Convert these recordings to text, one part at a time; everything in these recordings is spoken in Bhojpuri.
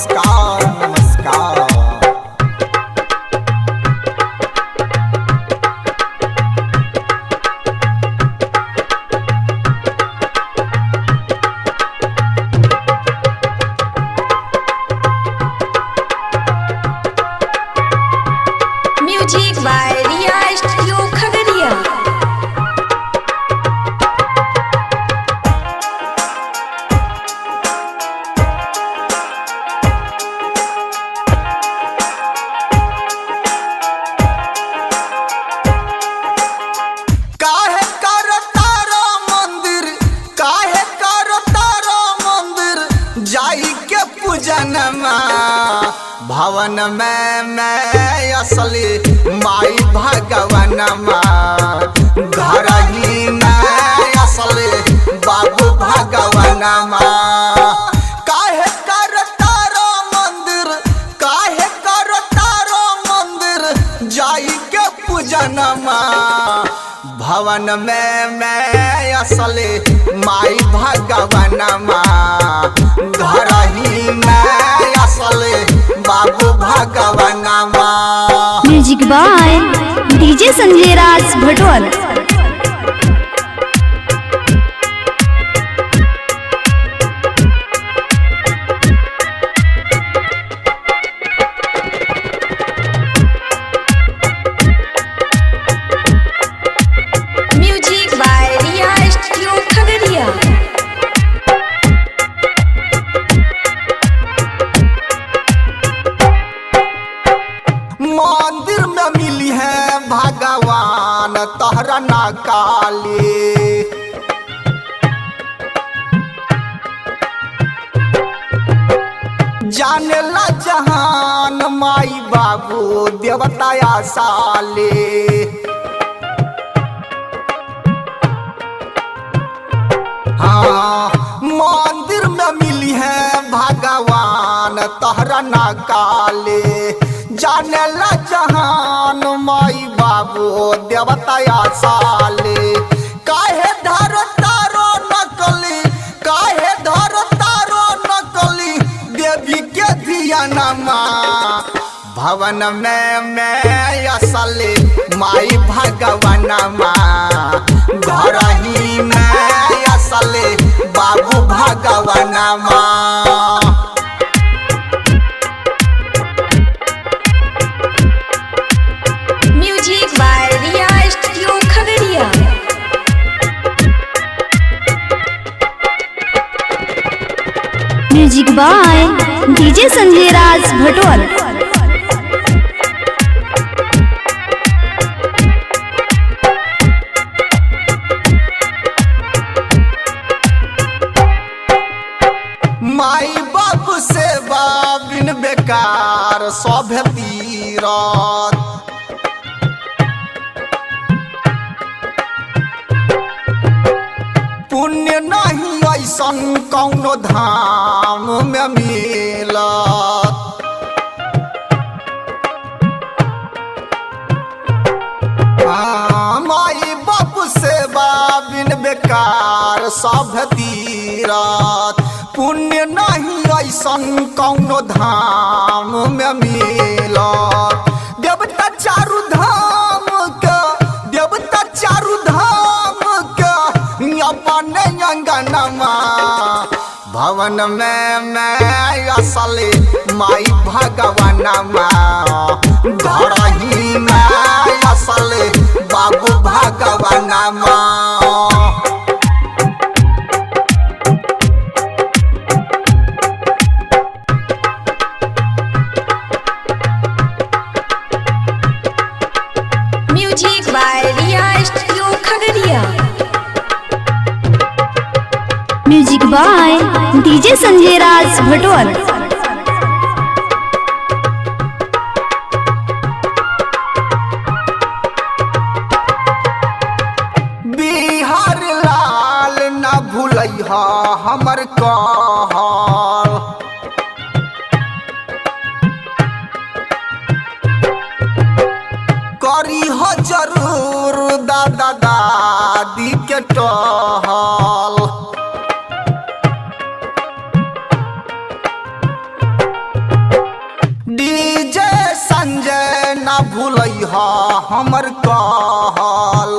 नमस्कार नमस्कार। Music by Riya studio Khagaria. काहे करता रो मंदिर, काहे करता रो मंदिर, जाई के पूजनमा भवन में मैं असली माई भगवानमा, घर ही में असली बाबू भगवानमा। काहे करता रो मंदिर, काहे करता रो मंदिर, जाई के पूजनमा भवन में मैं असली माई भगवानमा, घर ही में असली बाबू भगवानमा। Music by DJ Sanjay Raj Bhatol. Music by Riya studio Khagaria. मंदिर में मिली है भगवान तहरा ना काली, जाने ला जहान माई बाबू देवता साले। हाँ, मंदिर में मिली है भगवान तहरा ना काले, जाने ला जहान माई बाबू देवता साले। काहे धर तारो नकली, काहे धर तारो नकली, देवी के धियानमा भवन में मैं असली माई भगवानमा, घर ही में असली बाबू भगवानमा। Music by Riya studio Khagaria. Music by DJ Sanjay Raj Bhatol. माई बाबू से बिन बेकार सब तीरथ, पुण्य नहीं ऐसन कौनो धाम में मिलत। माई बाबू से बिन बेकार सब तीरथ, पुण्य नहीं ऐसन कौनो धाम में मिलत। देवता चारु धाम के, देवता चारु धाम के अपने अंगनमा भवन में मैं असली माई भगवानमा, घर ही में असली बाबू भगवानमा। Music by Riya studio Khagaria. Music by DJ Sanjay Raj Bhatol. Bihar लाल न भूलैहा हमर कहल, करी हो जरूर दादा दादी के टहल। हमर कहल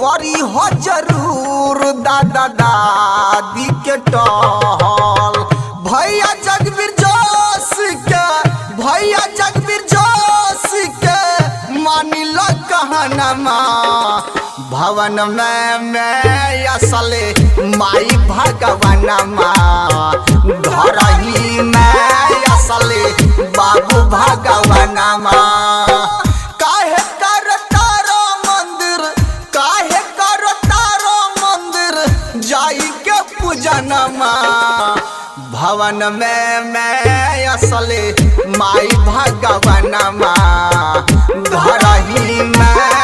करी हो जरूर दादा दादी के टहल भैया जगबीर जोश के भैया जगबीर जोश के मानी लो कहनमा भवन में मैं असले माई भगवानमा घर ही में असले बाबू भगवानमा काहे कर तारो मंदिर जाई के पूजनमा भवन में मैं असले माई भगवानमा घर ही में